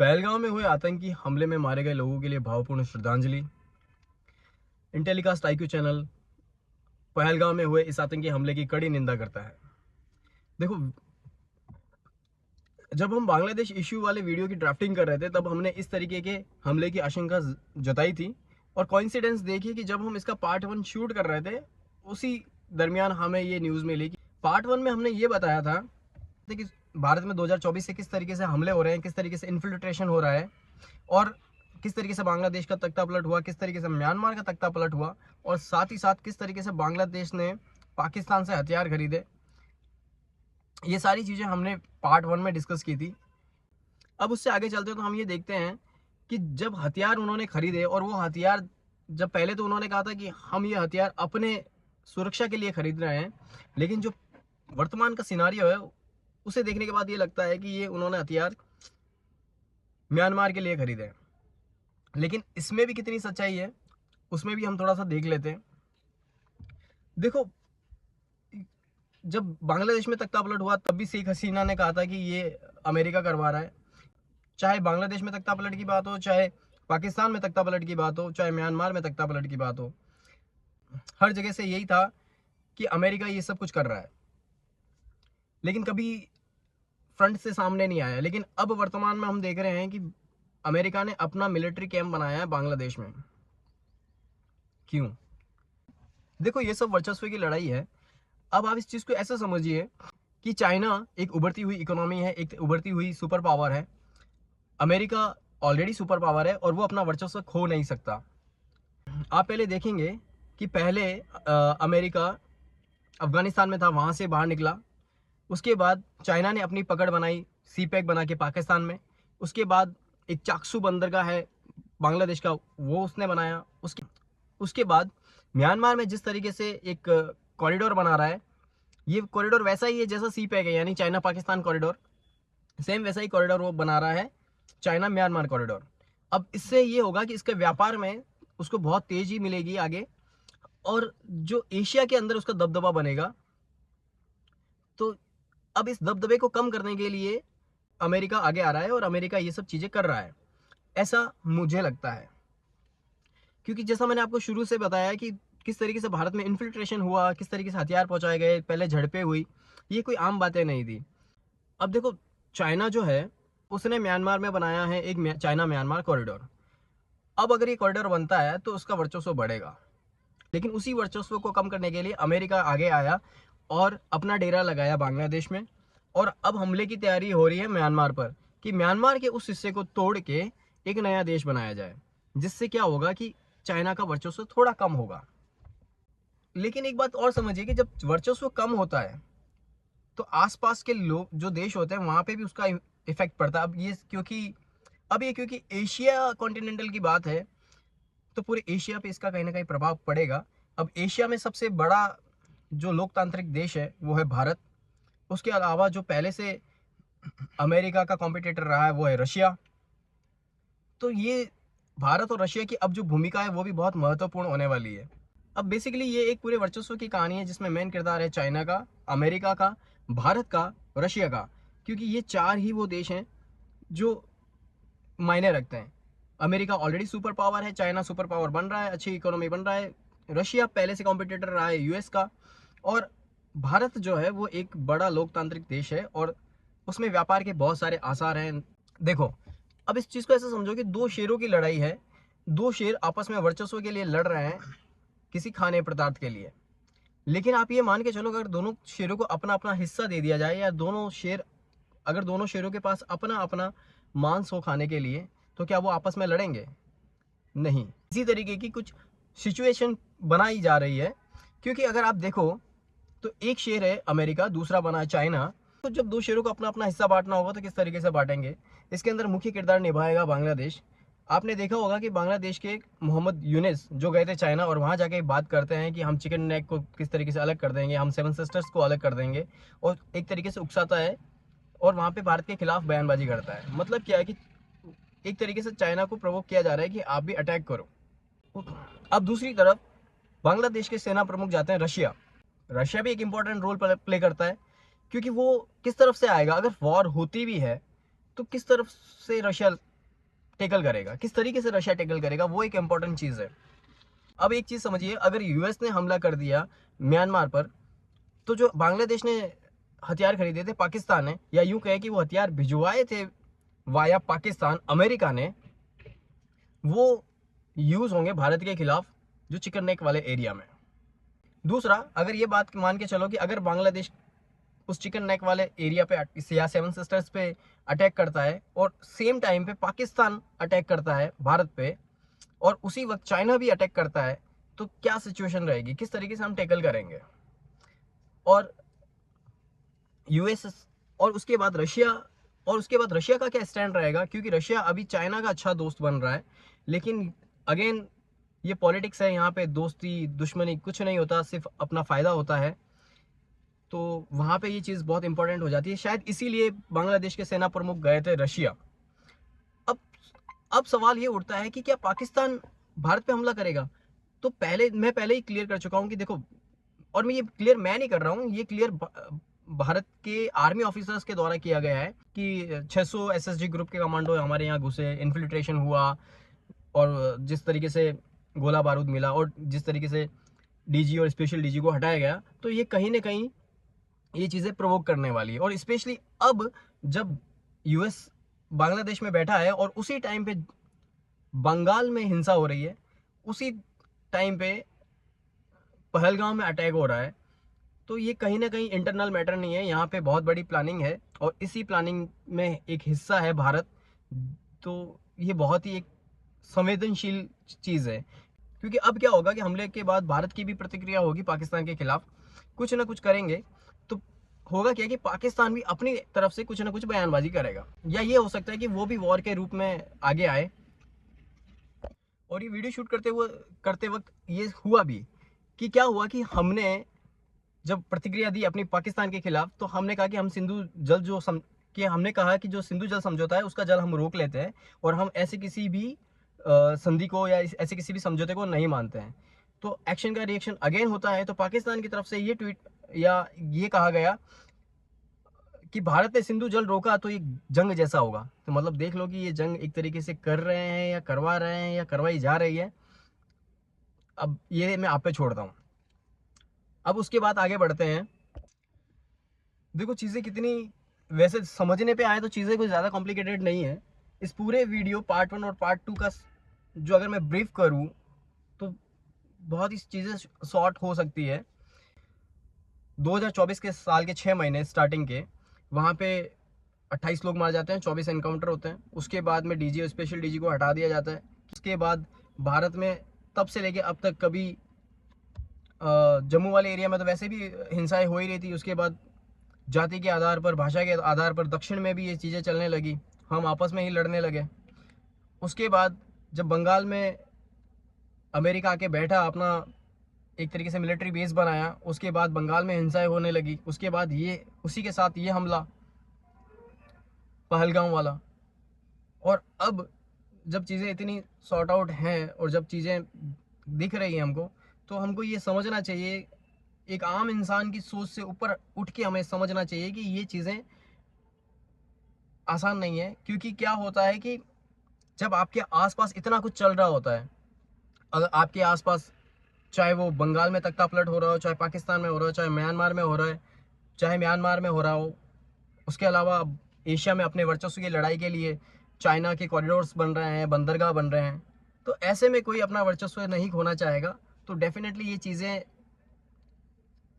पहलगाम में हुए आतंकी हमले में मारे गए लोगों के लिए भावपूर्ण श्रद्धांजलि। इंटेलिकास्ट आईक्यू चैनल पहलगाम में हुए इस आतंकी हमले की कड़ी निंदा करता है। देखो, जब हम बांग्लादेश इश्यू वाले वीडियो की ड्राफ्टिंग कर रहे थे तब हमने इस तरीके के हमले की आशंका जताई थी। और कोइंसिडेंस देखिए कि जब हम इसका पार्ट 1 शूट कर रहे थे उसी दरमियान हमें ये न्यूज़ मिली कि पार्ट 1 में हमने ये बताया था कि भारत में 2024 से किस तरीके से हमले हो रहे हैं, किस तरीके से इन्फिल्ट्रेशन हो रहा है और किस तरीके से बांग्लादेश का तख्ता पलट हुआ, किस तरीके से म्यांमार का तख्ता पलट हुआ और साथ ही साथ किस तरीके से बांग्लादेश ने पाकिस्तान से हथियार खरीदे। ये सारी चीज़ें हमने पार्ट 1 में डिस्कस की थी। अब उससे आगे चलते तो हम ये देखते हैं कि जब हथियार उन्होंने खरीदे और वो हथियार, जब पहले तो उन्होंने कहा था कि हम ये हथियार अपने सुरक्षा के लिए खरीद रहे हैं, लेकिन जो वर्तमान का सिनारियो है उसे देखने के बाद ये लगता है कि ये उन्होंने हथियार म्यांमार के लिए खरीदे हैं। लेकिन इसमें भी कितनी सच्चाई है उसमें भी हम थोड़ा सा देख लेते हैं। देखो, जब बांग्लादेश में तख्ता पलट हुआ तब भी शेख हसीना ने कहा था कि ये अमेरिका करवा रहा है। चाहे बांग्लादेश में तख्ता पलट की बात हो, चाहे पाकिस्तान में तख्ता पलट की बात हो, चाहे म्यांमार में तख्ता पलट की बात हो, हर जगह से यही था कि अमेरिका ये सब कुछ कर रहा है, लेकिन कभी फ्रंट से सामने नहीं आया। लेकिन अब वर्तमान में हम देख रहे हैं कि अमेरिका ने अपना मिलिट्री कैंप बनाया है बांग्लादेश में। क्यों? देखो, ये सब वर्चस्व की लड़ाई है। अब आप इस चीज को ऐसा समझिए कि चाइना एक उभरती हुई इकोनॉमी है, एक उभरती हुई सुपर पावर है। अमेरिका ऑलरेडी सुपर पावर है और वो अपना वर्चस्व खो नहीं सकता। आप पहले देखेंगे कि पहले अमेरिका अफगानिस्तान में था, वहां से बाहर निकला। उसके बाद चाइना ने अपनी पकड़ बनाई, सी पैक बना के पाकिस्तान में। उसके बाद एक चाकसू बंदरगाह है बांग्लादेश का, वो उसने बनाया। उसके बाद म्यांमार में जिस तरीके से एक कॉरिडोर बना रहा है, ये कॉरिडोर वैसा ही है जैसा सी पैक है, यानी चाइना पाकिस्तान कॉरिडोर, सेम वैसा ही कॉरिडोर वो बना रहा है, चाइना म्यांमार कॉरिडोर। अब इससे ये होगा कि इसके व्यापार में उसको बहुत तेजी मिलेगी आगे, और जो एशिया के अंदर उसका दबदबा बनेगा। तो अब इस दबदबे को कम करने के लिए अमेरिका आगे आ रहा है और अमेरिका ये सब चीजें कर रहा है, ऐसा मुझे लगता है। क्योंकि जैसा मैंने आपको शुरू से बताया कि किस तरीके से भारत में इन्फिल्ट्रेशन हुआ, किस तरीके से हथियार पहुंचाए गए, पहले झड़पें हुई, ये कोई आम बातें नहीं थी। अब देखो, चाइना जो है उसने म्यांमार में बनाया है एक चाइना म्यांमार कॉरिडोर। अब अगर ये कॉरिडोर बनता है तो उसका वर्चस्व बढ़ेगा, लेकिन उसी वर्चस्व को कम करने के लिए अमेरिका आगे आया और अपना डेरा लगाया बांग्लादेश में। और अब हमले की तैयारी हो रही है म्यांमार पर कि म्यांमार के उस हिस्से को तोड़ के एक नया देश बनाया जाए, जिससे क्या होगा कि चाइना का वर्चस्व थोड़ा कम होगा। लेकिन एक बात और समझिए कि जब वर्चस्व कम होता है तो आसपास के लोग जो देश होते हैं वहां पे भी उसका इफेक्ट पड़ता है। क्योंकि एशिया कॉन्टिनेंटल की बात है तो पूरे एशिया पे इसका कहीं ना कहीं प्रभाव पड़ेगा। अब एशिया में सबसे बड़ा जो लोकतांत्रिक देश है वो है भारत। उसके अलावा जो पहले से अमेरिका का कॉम्पिटिटर रहा है वो है रशिया। तो ये भारत और रशिया की अब जो भूमिका है वो भी बहुत महत्वपूर्ण होने वाली है। अब बेसिकली ये एक पूरे वर्चस्व की कहानी है जिसमें मेन किरदार है चाइना का, अमेरिका का, भारत का, रशिया का। क्योंकि ये चार ही वो देश हैं जो मायने रखते हैं। अमेरिका ऑलरेडी सुपर पावर है, चाइना सुपर पावर बन रहा है, अच्छी इकोनॉमी बन रहा है, रशिया पहले से कॉम्पिटिटर रहा है यूएस का, और भारत जो है वो एक बड़ा लोकतांत्रिक देश है और उसमें व्यापार के बहुत सारे आसार हैं। देखो, अब इस चीज़ को ऐसा समझो कि दो शेरों की लड़ाई है। दो शेर आपस में वर्चस्व के लिए लड़ रहे हैं किसी खाने पदार्थ के लिए। लेकिन आप ये मान के चलो, अगर दोनों शेरों को अपना अपना हिस्सा दे दिया जाए, या अगर दोनों शेरों के पास अपना अपना मांस हो खाने के लिए, तो क्या वो आपस में लड़ेंगे? नहीं। इसी तरीके की कुछ सिचुएशन बनाई जा रही है। क्योंकि अगर आप देखो तो एक शेर है अमेरिका, दूसरा बना है चाइना। तो जब दो शेरों को अपना अपना हिस्सा बांटना होगा तो किस तरीके से बांटेंगे? इसके अंदर मुख्य किरदार निभाएगा बांग्लादेश। आपने देखा होगा कि बांग्लादेश के मोहम्मद यूनिस जो गए थे चाइना और वहाँ जाके बात करते हैं कि हम चिकन नेक को किस तरीके से अलग कर देंगे, हम सेवन सिस्टर्स को अलग कर देंगे, और एक तरीके से उकसाता है और वहाँ पे भारत के खिलाफ बयानबाजी करता है। मतलब क्या है कि एक तरीके से चाइना को प्रोवोक किया जा रहा है कि आप भी अटैक करो। अब दूसरी तरफ बांग्लादेश के सेना प्रमुख जाते हैं रशिया। रशिया भी एक इंपॉर्टेंट रोल प्ले करता है, क्योंकि वो किस तरफ से आएगा? अगर वॉर होती भी है तो किस तरफ से रशिया टैकल करेगा, किस तरीके से रशिया टैकल करेगा, वो एक इंपॉर्टेंट चीज़ है। अब एक चीज़ समझिए, अगर यूएस ने हमला कर दिया म्यांमार पर, तो जो बांग्लादेश ने हथियार खरीदे थे पाकिस्तान ने, या यूं कहे कि वो हथियार भिजवाए थे वाया पाकिस्तान अमेरिका ने, वो यूज़ होंगे भारत के खिलाफ जो चिकन नेक वाले एरिया में। दूसरा, अगर ये बात मान के चलो कि अगर बांग्लादेश उस चिकन नेक वाले एरिया पे या सेवन सिस्टर्स पे अटैक करता है और सेम टाइम पे पाकिस्तान अटैक करता है भारत पे, और उसी वक्त चाइना भी अटैक करता है, तो क्या सिचुएशन रहेगी, किस तरीके से हम टैकल करेंगे। और यूएस और उसके बाद रशिया का क्या स्टैंड रहेगा, क्योंकि रशिया अभी चाइना का अच्छा दोस्त बन रहा है, लेकिन अगेन ये पॉलिटिक्स है, यहाँ पे दोस्ती दुश्मनी कुछ नहीं होता, सिर्फ अपना फ़ायदा होता है। तो वहाँ पे ये चीज़ बहुत इंपॉर्टेंट हो जाती है, शायद इसीलिए बांग्लादेश के सेना प्रमुख गए थे रशिया। अब अब सवाल ये उठता है कि क्या पाकिस्तान भारत पे हमला करेगा। तो मैं पहले ही क्लियर कर चुका हूँ कि देखो, और मैं ये क्लियर मैं नहीं कर रहा हूँ, ये क्लियर भारत के आर्मी ऑफिसर्स के द्वारा किया गया है कि 600 एसएसजी ग्रुप के कमांडो हमारे यहाँ घुसे, इन्फिल्ट्रेशन हुआ, और जिस तरीके से गोला बारूद मिला और जिस तरीके से डीजी और स्पेशल डीजी को हटाया गया, तो ये कहीं ना कहीं ये चीज़ें प्रोवोक करने वाली है। और स्पेशली अब जब यूएस बांग्लादेश में बैठा है और उसी टाइम पे बंगाल में हिंसा हो रही है, उसी टाइम पे पहलगाम में अटैक हो रहा है, तो ये कहीं ना कहीं इंटरनल मैटर नहीं है, यहाँ पे बहुत बड़ी प्लानिंग है, और इसी प्लानिंग में एक हिस्सा है भारत। तो ये बहुत ही एक संवेदनशील चीज़ है, क्योंकि अब क्या होगा कि हमले के बाद भारत की भी प्रतिक्रिया होगी पाकिस्तान के खिलाफ, कुछ ना कुछ करेंगे। तो होगा क्या कि पाकिस्तान भी अपनी तरफ से कुछ ना कुछ बयानबाजी करेगा, या ये हो सकता है कि वो भी वॉर के रूप में आगे आए। और ये वीडियो शूट करते वक्त ये हुआ भी कि क्या हुआ कि हमने जब प्रतिक्रिया दी अपनी पाकिस्तान के खिलाफ, तो हमने कहा कि हम सिंधु जल कि हमने कहा कि जो सिंधु जल समझौता है उसका जल हम रोक लेते हैं, और हम ऐसे किसी भी संधि को या ऐसे किसी भी समझौते को नहीं मानते हैं। तो एक्शन का रिएक्शन अगेन होता है। तो पाकिस्तान की तरफ से ये ट्वीट या ये कहा गया कि भारत ने सिंधु जल रोका तो ये जंग जैसा होगा। तो मतलब देख लो कि ये जंग एक तरीके से कर रहे हैं या करवा रहे हैं या करवाई जा रही है। अब ये मैं आप पे छोड़ता हूँ। अब उसके बाद आगे बढ़ते हैं। देखो चीज़ें कितनी, वैसे समझने पे आए तो चीज़ें कोई ज़्यादा कॉम्प्लिकेटेड नहीं है। इस पूरे वीडियो पार्ट 1 और पार्ट 2 का जो अगर मैं ब्रीफ करूँ तो बहुत ही चीज़ें शॉर्ट हो सकती है। 2024 के साल के 6 महीने स्टार्टिंग के, वहाँ पे 28 लोग मारे जाते हैं, 24 एनकाउंटर होते हैं। उसके बाद में डीजी और स्पेशल डीजी को हटा दिया जाता है। उसके बाद भारत में तब से लेके अब तक कभी जम्मू वाले एरिया में तो वैसे भी हिंसाएं हो ही रही थी। उसके बाद जाति के आधार पर, भाषा के आधार पर दक्षिण में भी ये चीज़ें चलने लगी, हम आपस में ही लड़ने लगे। उसके बाद जब बंगाल में अमेरिका आके बैठा, अपना एक तरीके से मिलिट्री बेस बनाया, उसके बाद बंगाल में हिंसाएं होने लगी। उसके बाद ये उसी के साथ ये हमला पहलगाम वाला। और अब जब चीज़ें इतनी सॉर्ट आउट हैं और जब चीज़ें दिख रही हैं हमको, तो हमको ये समझना चाहिए, एक आम इंसान की सोच से ऊपर उठ के हमें समझना चाहिए कि ये चीज़ें आसान नहीं है। क्योंकि क्या होता है कि जब आपके आसपास इतना कुछ चल रहा होता है, अगर आपके आसपास चाहे वो बंगाल में तख्ता पलट हो रहा हो, चाहे पाकिस्तान में हो रहा हो, चाहे म्यांमार में हो रहा है, चाहे म्यांमार में हो रहा हो, उसके अलावा एशिया में अपने वर्चस्व की लड़ाई के लिए चाइना के कॉरिडोर्स बन रहे हैं, बंदरगाह बन रहे हैं, तो ऐसे में कोई अपना वर्चस्व नहीं खोना चाहेगा। तो डेफिनेटली ये चीज़ें,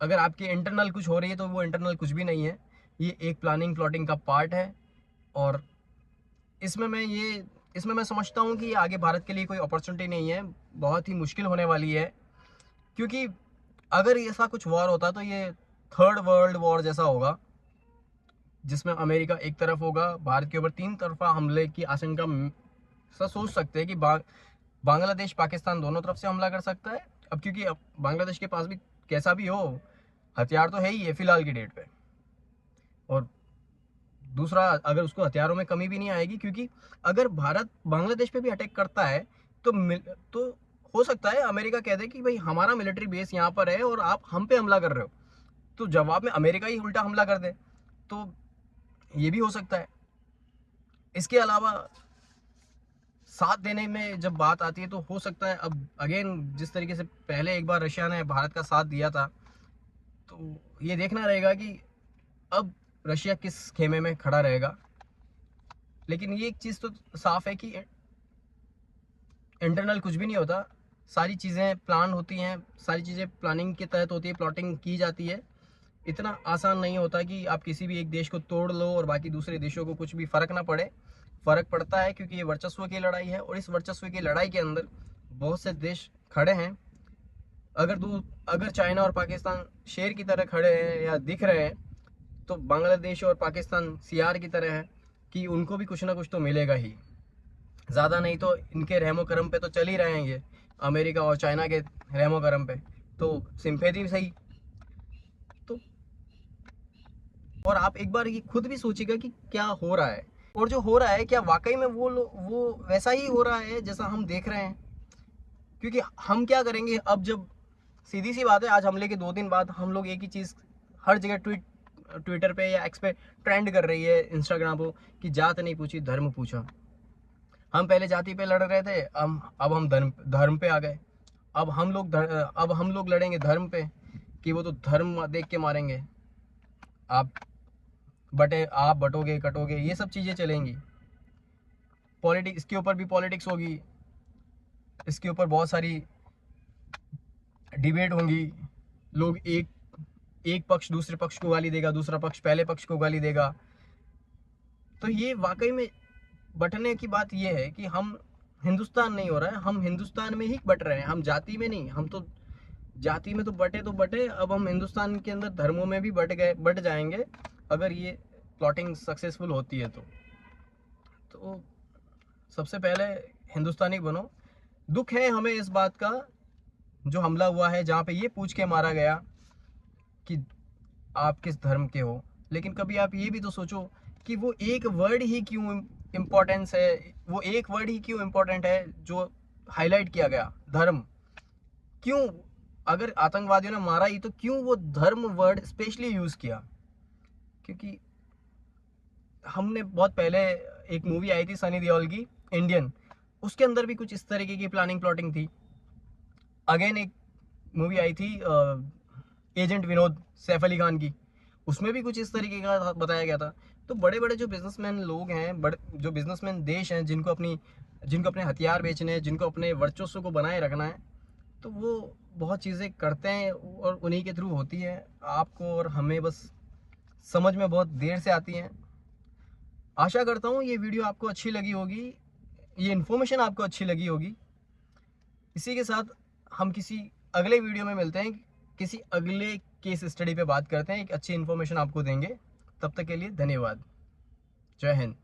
अगर आपकी इंटरनल कुछ हो रही है तो वो इंटरनल कुछ भी नहीं है, ये एक प्लानिंग का पार्ट है। और इसमें मैं समझता हूँ कि आगे भारत के लिए कोई अपॉर्चुनिटी नहीं है, बहुत ही मुश्किल होने वाली है। क्योंकि अगर ऐसा कुछ वॉर होता तो ये थर्ड वर्ल्ड वॉर जैसा होगा, जिसमें अमेरिका एक तरफ होगा, भारत के ऊपर 3 तरफा हमले की आशंका सा सोच सकते हैं कि बांग्लादेश पाकिस्तान दोनों तरफ से हमला कर सकता है। अब क्योंकि अब बांग्लादेश के पास भी कैसा भी हो हथियार तो है ही है फिलहाल की डेट पे, और दूसरा अगर उसको हथियारों में कमी भी नहीं आएगी, क्योंकि अगर भारत बांग्लादेश पे भी अटैक करता है तो हो सकता है अमेरिका कह दे कि भाई हमारा मिलिट्री बेस यहाँ पर है और आप हम पे हमला कर रहे हो, तो जवाब में अमेरिका ही उल्टा हमला कर दे, तो ये भी हो सकता है। इसके अलावा साथ देने में जब बात आती है तो हो सकता है अब अगेन जिस तरीके से पहले एक बार रशिया ने भारत का साथ दिया था, तो ये देखना रहेगा कि अब रशिया किस खेमे में खड़ा रहेगा। लेकिन ये एक चीज़ तो साफ है कि इंटरनल कुछ भी नहीं होता, सारी चीज़ें प्लान होती हैं, सारी चीज़ें प्लानिंग के तहत होती है, प्लॉटिंग की जाती है। इतना आसान नहीं होता कि आप किसी भी एक देश को तोड़ लो और बाकी दूसरे देशों को कुछ भी फ़र्क ना पड़े। फ़र्क पड़ता है क्योंकि ये वर्चस्व की लड़ाई है और इस वर्चस्व की लड़ाई के अंदर बहुत से देश खड़े हैं। अगर चाइना और पाकिस्तान शेर की तरह खड़े हैं या दिख रहे हैं, तो बांग्लादेश और पाकिस्तान सियार की तरह है कि उनको भी कुछ ना कुछ तो मिलेगा ही। ज़्यादा नहीं तो इनके रहमो करम पे तो चल ही रहे हैं ये, अमेरिका और चाइना के रहमो करम पे, तो सिंपैथी सही। तो और आप एक बार ये खुद भी सोचिएगा कि क्या हो रहा है, और जो हो रहा है क्या वाकई में वो वैसा ही हो रहा है जैसा हम देख रहे हैं। क्योंकि हम क्या करेंगे अब, जब सीधी सी बात है, आज हमले के 2 दिन बाद हम लोग एक ही चीज़ हर जगह ट्विटर पे या एक्स पे ट्रेंड कर रही है, इंस्टाग्राम पे, कि जात नहीं पूछी धर्म पूछा। हम पहले जाति पे लड़ रहे थे, अब हम धर्म पे आ गए। अब हम लोग लड़ेंगे धर्म पे, कि वो तो धर्म देख के मारेंगे, आप आप बटोगे कटोगे, ये सब चीज़ें चलेंगी। पॉलिटिक्स, इसके ऊपर भी पॉलिटिक्स होगी, इसके ऊपर बहुत सारी डिबेट होंगी। लोग एक पक्ष दूसरे पक्ष को गाली देगा, दूसरा पक्ष पहले पक्ष को गाली देगा। तो ये वाकई में बंटने की बात ये है कि हम हिंदुस्तान नहीं हो रहा है, हम हिंदुस्तान में ही बट रहे हैं, हम जाति में नहीं। हम तो जाति में तो बटे, अब हम हिंदुस्तान के अंदर धर्मों में भी बट जाएंगे अगर ये प्लॉटिंग सक्सेसफुल होती है। तो सबसे पहले हिंदुस्तानी बनो। दुख है हमें इस बात का, जो हमला हुआ है जहाँ पे ये पूछ के मारा गया कि आप किस धर्म के हो। लेकिन कभी आप ये भी तो सोचो कि वो एक वर्ड ही क्यों इम्पोर्टेंस है, वो एक वर्ड ही क्यों इम्पोर्टेंट है जो हाईलाइट किया गया, धर्म। क्यों, अगर आतंकवादियों ने मारा ही तो क्यों वो धर्म वर्ड स्पेशली यूज़ किया? क्योंकि हमने बहुत पहले एक मूवी आई थी सनी देओल की, इंडियन, उसके अंदर भी कुछ इस तरीके की प्लानिंग प्लॉटिंग थी। अगेन एक मूवी आई थी एजेंट विनोद, सैफ अली खान की, उसमें भी कुछ इस तरीके का बताया गया था। तो बड़े बड़े जो बिजनेसमैन लोग हैं, जो बिजनेसमैन देश हैं, जिनको अपने हथियार बेचने हैं, जिनको अपने वर्चस्व को बनाए रखना है, तो वो बहुत चीज़ें करते हैं और उन्हीं के थ्रू होती है। आपको और हमें बस समझ में बहुत देर से आती हैं। आशा करता हूँ ये वीडियो आपको अच्छी लगी होगी, ये इन्फॉर्मेशन आपको अच्छी लगी होगी। इसी के साथ हम किसी अगले वीडियो में मिलते हैं, किसी अगले केस स्टडी पे बात करते हैं, एक अच्छी इन्फॉर्मेशन आपको देंगे। तब तक के लिए धन्यवाद। जय हिंद।